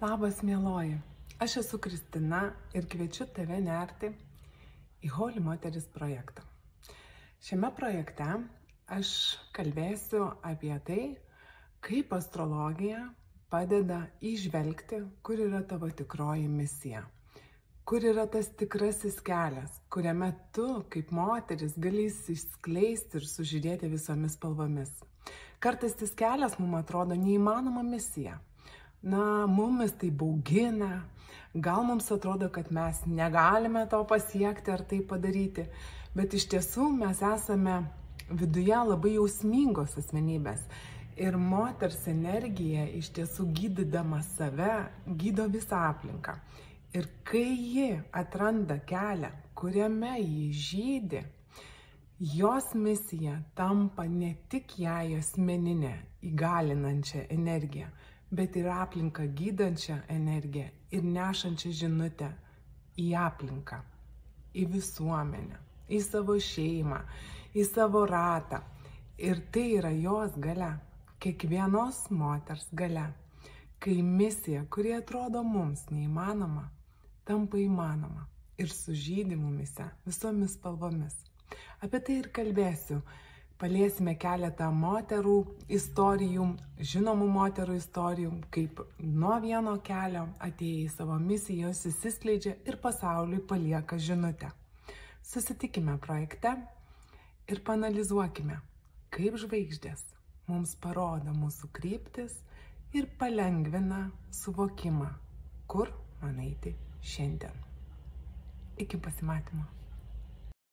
Labas, mieloji. Aš esu Kristina ir kviečiu tave nerti į Holy Moteris projektą. Šiame projekte aš kalbėsiu apie tai, kaip astrologija padeda įžvelgti, kur yra tavo tikroji misija. Kur yra tas tikrasis kelias, kuriame tu, kaip moteris, galėsi išskleisti ir sužydėti visomis spalvomis. Kartais tas kelias mums atrodo neįmanoma misija. Mumis tai baugina, gal mums atrodo, kad mes negalime to pasiekti ar tai padaryti, bet iš tiesų mes esame viduje labai jausmingos asmenybės. Ir moters energija iš tiesų gydydama save, gydo visą aplinką. Ir kai ji atranda kelią, kuriame ji žydi, jos misija tampa ne tik jai asmeninė, įgalinančią energiją, bet ir aplinką gydančią energiją ir nešančią žinutę į aplinką, į visuomenę, į savo šeimą, į savo ratą. Ir tai yra jos galia, kiekvienos moters galia, kai misija, kuri atrodo mums neįmanoma, tampa įmanoma ir sužydi mumise visomis spalvomis. Apie tai ir kalbėsiu. Paliesime keletą moterų istorijų, žinomų moterų istorijų, kaip nuo vieno kelio atėję į savo misiją, jos išsiskleidžia ir pasauliui palieka žinutę. Susitikime projekte ir paanalizuokime, kaip žvaigždės mums parodo mūsų kryptis ir palengvina suvokimą, kur man eiti šiandien. Iki pasimatymo.